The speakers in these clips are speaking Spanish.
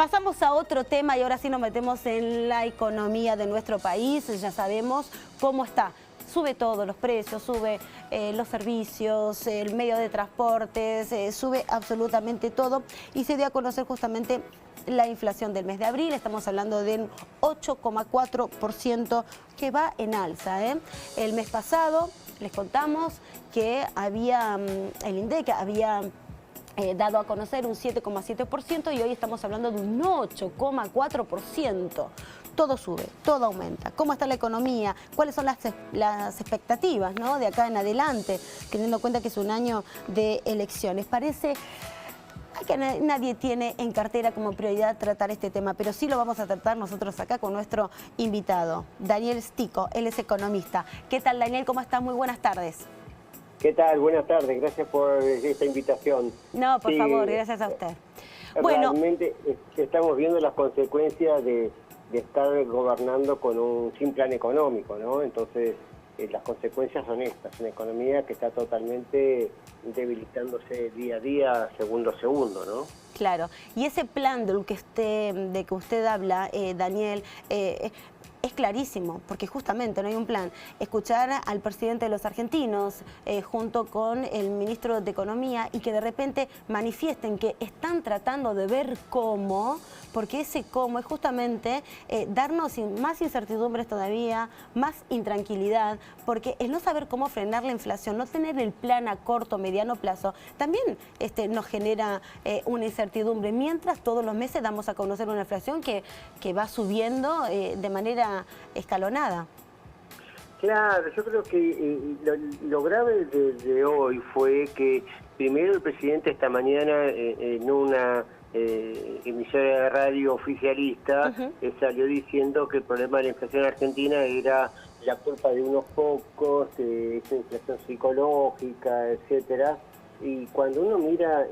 Pasamos a otro tema y ahora sí nos metemos en la economía de nuestro país. Ya sabemos cómo está. Sube todo, los precios, sube los servicios, el medio de transportes, sube absolutamente todo. Y se dio a conocer justamente la inflación del mes de abril. Estamos hablando de un 8,4% que va en alza. El mes pasado les contamos que había, el INDEC había dado a conocer un 7,7% y hoy estamos hablando de un 8,4%. Todo sube, todo aumenta. ¿Cómo está la economía? ¿Cuáles son las expectativas, ¿no?, de acá en adelante? Teniendo en cuenta que es un año de elecciones. Parece que nadie tiene en cartera como prioridad tratar este tema, pero sí lo vamos a tratar nosotros acá con nuestro invitado, Daniel Stico. Él es economista. ¿Qué tal, Daniel? ¿Cómo estás? Muy buenas tardes. ¿Qué tal? Buenas tardes, gracias por esta invitación. No, por favor, gracias a usted. Bueno, realmente estamos viendo las consecuencias de estar gobernando sin plan económico, ¿no? Entonces, las consecuencias son estas, una economía que está totalmente debilitándose día a día, segundo a segundo, ¿no? Claro, y ese plan de que usted habla, Daniel, es clarísimo, porque justamente no hay un plan. Escuchar al presidente de los argentinos junto con el ministro de Economía y que de repente manifiesten que están tratando de ver cómo, porque ese cómo es justamente darnos más incertidumbres todavía, más intranquilidad, porque el no saber cómo frenar la inflación, no tener el plan a corto, mediano plazo, también nos genera una incertidumbre, mientras todos los meses damos a conocer una inflación que va subiendo de manera escalonada. Claro, yo creo que lo grave de hoy fue que primero el presidente esta mañana en una emisora de radio oficialista salió diciendo que el problema de la inflación argentina era la culpa de unos pocos, esa inflación psicológica, etcétera. Y cuando uno mira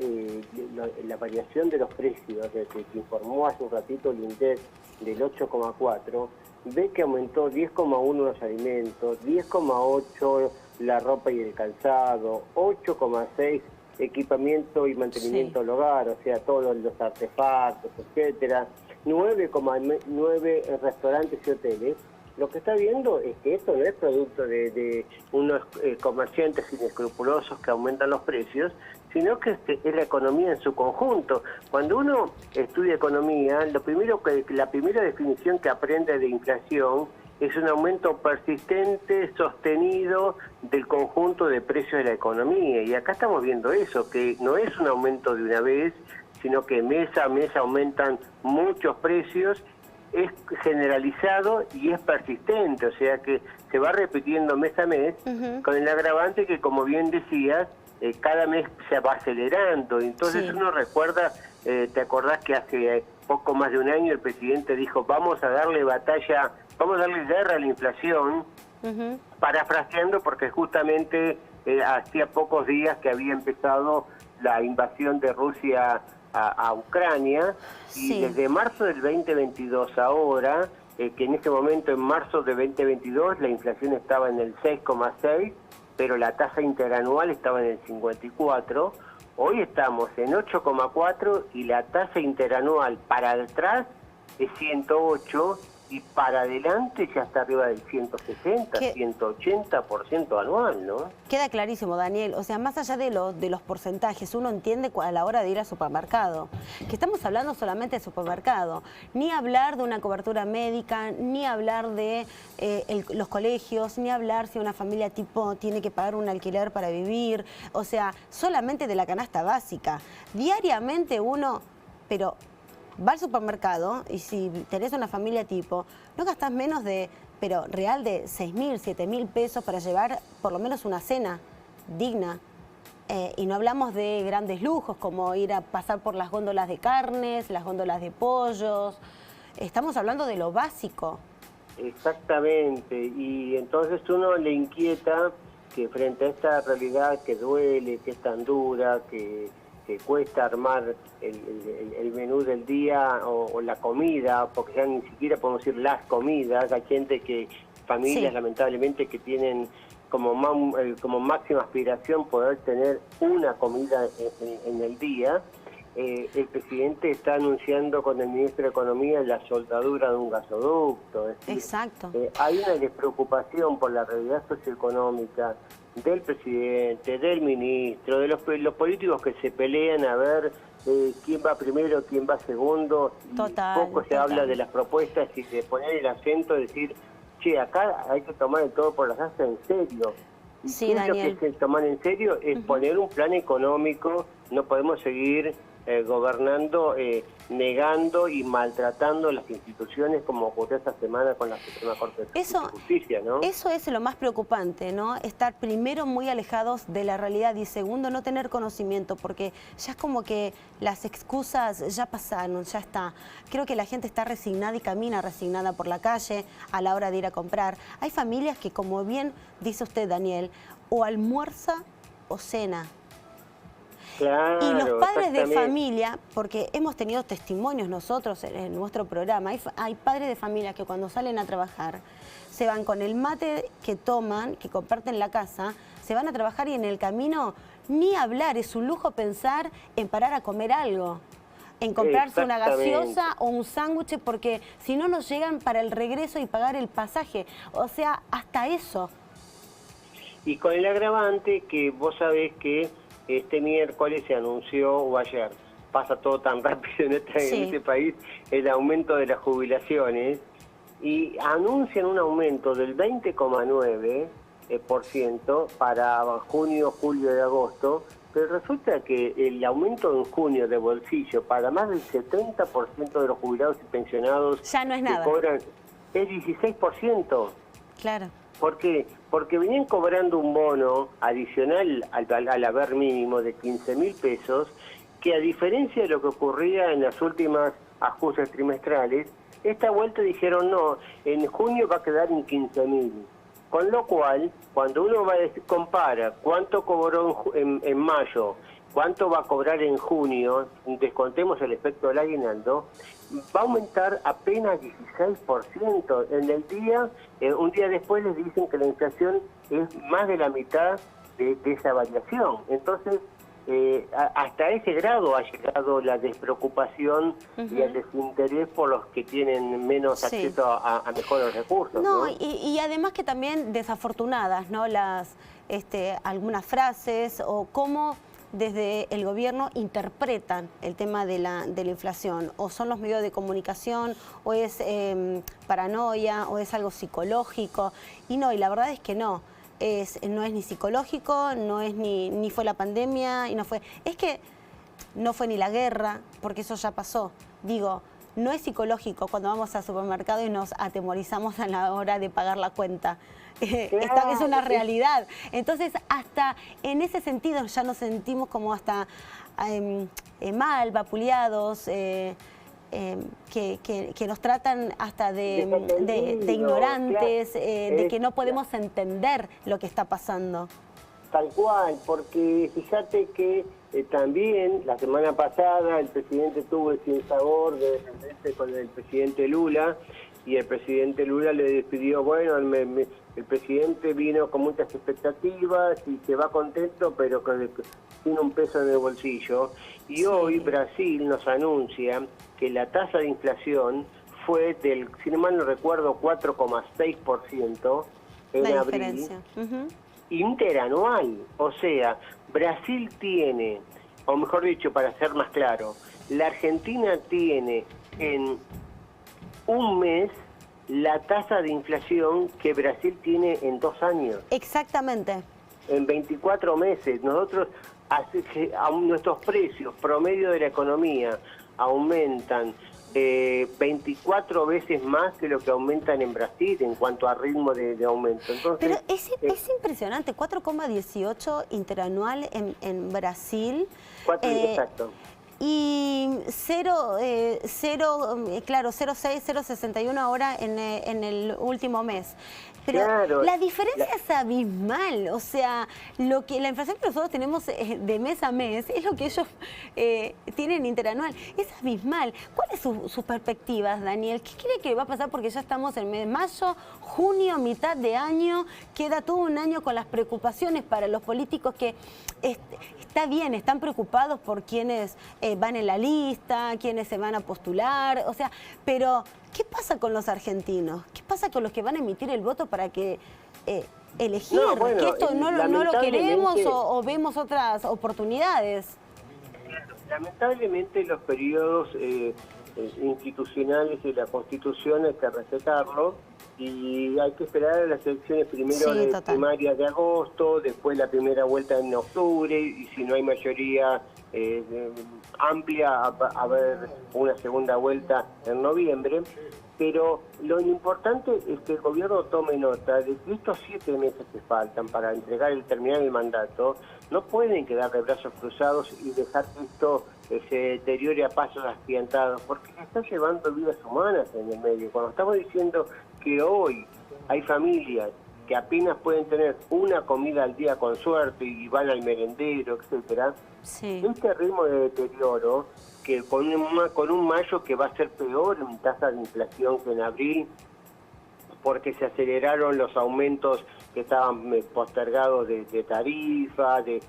la variación de los precios, que informó hace un ratito el INDEC del 8,4%, ve que aumentó 10,1% los alimentos, 10,8% la ropa y el calzado, 8,6% equipamiento y mantenimiento del hogar, o sea, todos los artefactos, etcétera, 9,9% restaurantes y hoteles. Lo que está viendo es que esto no es producto de unos comerciantes inescrupulosos que aumentan los precios, sino que es la economía en su conjunto. Cuando uno estudia economía, la primera definición que aprende de inflación es un aumento persistente, sostenido del conjunto de precios de la economía. Y acá estamos viendo eso, que no es un aumento de una vez, sino que mes a mes aumentan muchos precios, es generalizado y es persistente, o sea que se va repitiendo mes a mes, con el agravante que, como bien decías, cada mes se va acelerando. Entonces uno recuerda, te acordás que hace poco más de un año el presidente dijo, vamos a darle guerra a la inflación, parafraseando, porque justamente hacía pocos días que había empezado la invasión de Rusia a Ucrania, y desde marzo del 2022 ahora, que en este momento, en marzo de 2022, la inflación estaba en el 6,6%, pero la tasa interanual estaba en el 54%, hoy estamos en 8,4% y la tasa interanual para atrás es 108%, y para adelante ya está arriba del 160, 180% anual, ¿no? Queda clarísimo, Daniel. O sea, más allá de los porcentajes, uno entiende a la hora de ir al supermercado, que estamos hablando solamente de supermercado, ni hablar de una cobertura médica, ni hablar de los colegios, ni hablar si una familia tipo tiene que pagar un alquiler para vivir, o sea, solamente de la canasta básica. Diariamente uno, pero va al supermercado y si tenés una familia tipo, no gastás menos pero real de 6.000, 7.000 pesos para llevar por lo menos una cena digna. Y no hablamos de grandes lujos como ir a pasar por las góndolas de carnes, las góndolas de pollos. Estamos hablando de lo básico. Exactamente, y entonces uno le inquieta que frente a esta realidad que duele, que es tan dura, que cuesta armar el menú del día o la comida, porque ya ni siquiera podemos decir las comidas. Hay familias lamentablemente que tienen como máxima aspiración poder tener una comida en el día, el presidente está anunciando con el ministro de Economía la soldadura de un gasoducto. Es decir, exacto. Hay una despreocupación por la realidad socioeconómica del presidente, del ministro, de los políticos que se pelean a ver quién va primero, quién va segundo. Total, Poco se habla de las propuestas y de poner el acento, de decir, che, acá hay que tomar el todo por las asas en serio. Sí, Lo Daniel. que se tomar en serio es poner un plan económico. No podemos seguir gobernando, negando y maltratando las instituciones como ocurrió esta semana con la Suprema Corte de Justicia, ¿no? Eso es lo más preocupante, ¿no? Estar primero muy alejados de la realidad y segundo no tener conocimiento, porque ya es como que las excusas ya pasaron, ya está. Creo que la gente está resignada y camina resignada por la calle a la hora de ir a comprar. Hay familias que, como bien dice usted, Daniel, o almuerza o cena. Claro, y los padres de familia, porque hemos tenido testimonios nosotros en nuestro programa, hay padres de familia que cuando salen a trabajar se van con el mate que toman, que comparten la casa, se van a trabajar y en el camino ni hablar, es un lujo pensar en parar a comer algo, en comprarse una gaseosa o un sándwich, porque si no nos llegan para el regreso y pagar el pasaje, o sea, hasta eso. Y con el agravante que vos sabés que este miércoles se anunció, o ayer, pasa todo tan rápido en este país, el aumento de las jubilaciones, y anuncian un aumento del 20,9% para junio, julio y agosto, pero resulta que el aumento en junio de bolsillo para más del 70% de los jubilados y pensionados ya no es nada. Que cobran es 16%. Claro. ¿Por qué? Porque venían cobrando un bono adicional al haber mínimo de 15.000 pesos, que a diferencia de lo que ocurría en las últimas ajustes trimestrales, esta vuelta dijeron no, en junio va a quedar en 15.000. Con lo cual, cuando uno compara cuánto cobró en mayo, cuánto va a cobrar en junio, descontemos el efecto del aguinaldo, va a aumentar apenas 16%. En el día, un día después les dicen que la inflación es más de la mitad de esa variación. Entonces, hasta ese grado ha llegado la despreocupación y el desinterés por los que tienen menos acceso a mejores recursos. No, y además que también desafortunadas, ¿no? Algunas frases o cómo desde el gobierno interpretan el tema de la inflación, o son los medios de comunicación, o es paranoia, o es algo psicológico, y la verdad es que no es ni psicológico, no es ni fue la pandemia, es que no fue ni la guerra, porque eso ya pasó. Digo, no es psicológico cuando vamos al supermercado y nos atemorizamos a la hora de pagar la cuenta. Esta es una realidad. Entonces, hasta en ese sentido ya nos sentimos como hasta mal, vapuleados, que nos tratan hasta de ignorantes, de que no podemos entender lo que está pasando. Tal cual, porque fíjate que también la semana pasada el presidente tuvo el sinsabor de defenderse con el presidente Lula, y el presidente Lula le despidió, bueno, el presidente vino con muchas expectativas y se va contento, pero sin un peso en el bolsillo. Y hoy Brasil nos anuncia que la tasa de inflación fue del, si no mal no recuerdo, 4,6% en abril, interanual. O sea, Brasil tiene, o mejor dicho, para ser más claro, la Argentina tiene en un mes la tasa de inflación que Brasil tiene en 2 años. Exactamente. En 24 meses. Nosotros, nuestros precios promedio de la economía aumentan 24 veces más que lo que aumentan en Brasil en cuanto a ritmo de aumento. Entonces, pero es impresionante, 4,18 interanual en Brasil. Exacto. Y 0,6, 0,61 ahora en el último mes. Pero claro, la diferencia es abismal, o sea, la inflación que nosotros tenemos de mes a mes es lo que ellos tienen interanual, es abismal. ¿Cuáles son sus perspectivas, Daniel? ¿Qué cree que va a pasar? Porque ya estamos en mes de mayo, junio, mitad de año, queda todo un año con las preocupaciones para los políticos que está bien, están preocupados por quienes van en la lista, quiénes se van a postular, o sea, pero ¿qué pasa con los argentinos? ¿Qué pasa con los que van a emitir el voto para que elegir? No, bueno, que esto no lo queremos lamentablemente- o vemos otras oportunidades. Lamentablemente los periodos institucionales de la Constitución hay que respetarlo y hay que esperar a las elecciones primero Sí, de total. primarias de agosto, después la primera vuelta en octubre y si no hay mayoría amplia a ver una segunda vuelta en noviembre. Pero lo importante es que el gobierno tome nota de que estos 7 meses que faltan para terminar el mandato no pueden quedar de brazos cruzados y dejar que esto se deteriore a pasos agigantados, porque se está llevando vidas humanas en el medio. Cuando estamos diciendo que hoy hay familias que apenas pueden tener una comida al día con suerte y van al merendero, etcétera, Sí. este ritmo de deterioro, que con un mayo que va a ser peor en tasa de inflación que en abril, porque se aceleraron los aumentos que estaban postergados de tarifas, de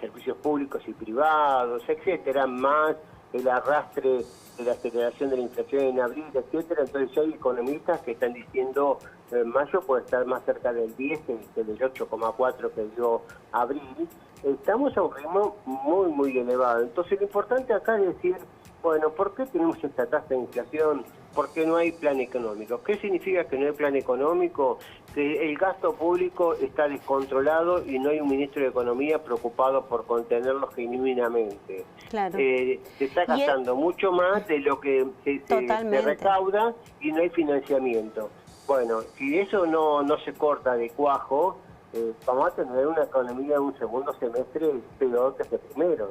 servicios públicos y privados, etcétera, más el arrastre de la aceleración de la inflación en abril, etcétera. Entonces hay economistas que están diciendo mayo puede estar más cerca del 10 que del 8,4 que dio abril. Estamos a un ritmo muy, muy elevado. Entonces lo importante acá es decir, bueno, ¿por qué tenemos esta tasa de inflación? Porque no hay plan económico. ¿Qué significa que no hay plan económico? Que el gasto público está descontrolado y no hay un ministro de Economía preocupado por contenerlo genuinamente. Claro. Se está gastando mucho más de lo que se recauda y no hay financiamiento. Bueno, si eso no se corta de cuajo, vamos a tener una economía en un segundo semestre peor que el primero,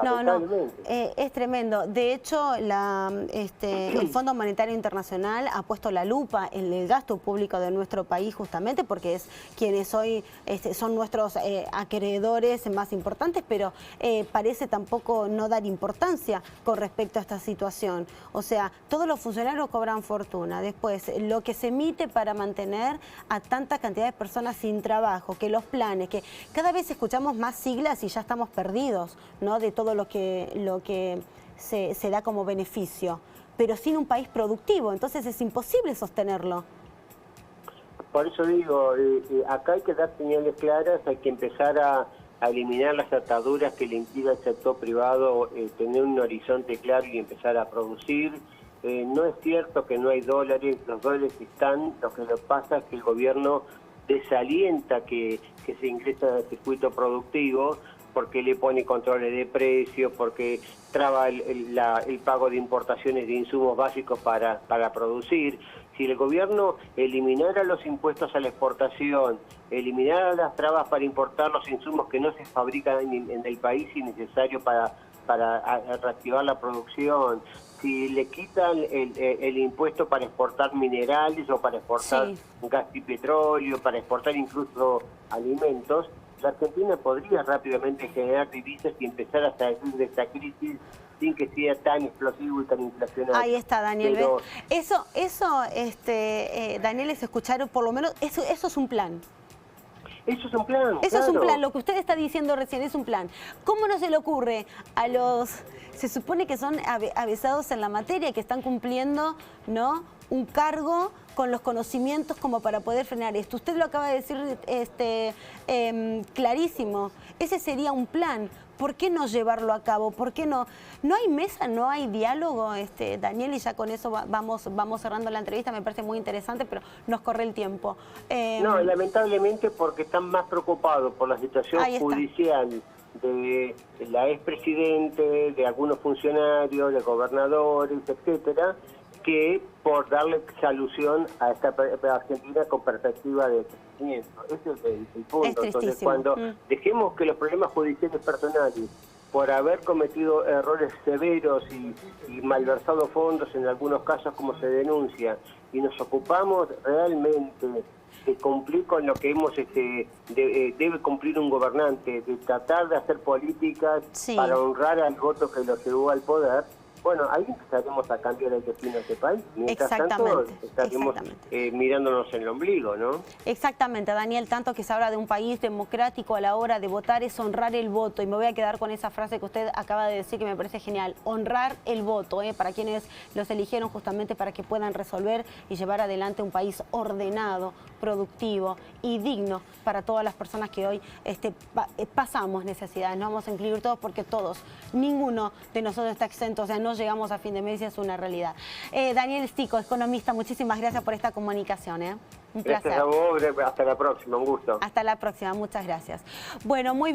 ¿no? No, es tremendo. De hecho, el Fondo Monetario Internacional ha puesto la lupa en el gasto público de nuestro país justamente porque es quienes hoy son nuestros acreedores más importantes, pero parece tampoco no dar importancia con respecto a esta situación. O sea, todos los funcionarios cobran fortuna. Después, lo que se emite para mantener a tanta cantidad de personas sin trabajo, que los planes, que cada vez escuchamos más siglas y ya estamos perdidos, ¿no? De todo lo que se da como beneficio, pero sin un país productivo, entonces es imposible sostenerlo. Por eso digo, acá hay que dar señales claras, hay que empezar a eliminar las ataduras que le impida al sector privado tener un horizonte claro y empezar a producir. No es cierto que no hay dólares, los dólares están, lo que pasa es que el gobierno desalienta que se ingresa en el circuito productivo porque le pone controles de precios, porque traba el pago de importaciones de insumos básicos para producir. Si el gobierno eliminara los impuestos a la exportación, eliminara las trabas para importar los insumos que no se fabrican en el país y necesarios para reactivar la producción, si le quitan el impuesto para exportar minerales o para exportar gas y petróleo, para exportar incluso alimentos, la Argentina podría rápidamente generar divisas y empezar a salir de esta crisis sin que sea tan explosivo y tan inflacionario. Ahí está, Daniel. Pero, eso Daniel, es escuchar, por lo menos, eso es un plan. Eso es un plan. Eso claro. es un plan, lo que usted está diciendo recién es un plan. ¿Cómo no se le ocurre a los, se supone que son avesados en la materia, que están cumpliendo, ¿no?, un cargo con los conocimientos como para poder frenar esto? Usted lo acaba de decir clarísimo, ese sería un plan. ¿Por qué no llevarlo a cabo? ¿Por qué no? ¿No hay mesa, no hay diálogo, Daniel? Y ya con eso vamos cerrando la entrevista, me parece muy interesante, pero nos corre el tiempo. No, lamentablemente porque están más preocupados por la situación judicial de la expresidente, de algunos funcionarios, de gobernadores, etcétera, que por darle solución a esta Argentina con perspectiva de crecimiento. Ese es el punto. Entonces, cuando dejemos que los problemas judiciales personales, por haber cometido errores severos y malversado fondos en algunos casos como se denuncia, y nos ocupamos realmente de cumplir con lo que debe cumplir un gobernante, de tratar de hacer políticas para honrar al voto que lo llevó al poder, bueno, ahí empezaremos a cambiar el destino de este país. Mientras tanto, estaremos mirándonos en el ombligo, ¿no? Exactamente, Daniel, tanto que se habla de un país democrático a la hora de votar es honrar el voto, y me voy a quedar con esa frase que usted acaba de decir que me parece genial, honrar el voto, para quienes los eligieron justamente para que puedan resolver y llevar adelante un país ordenado, productivo y digno para todas las personas que hoy pasamos necesidades. No vamos a incluir todos porque todos, ninguno de nosotros está exento, o sea, no llegamos a fin de mes y es una realidad. Daniel Stico, economista, muchísimas gracias por esta comunicación. Un placer. Gracias a vos, hasta la próxima, un gusto. Hasta la próxima, muchas gracias. Bueno, muy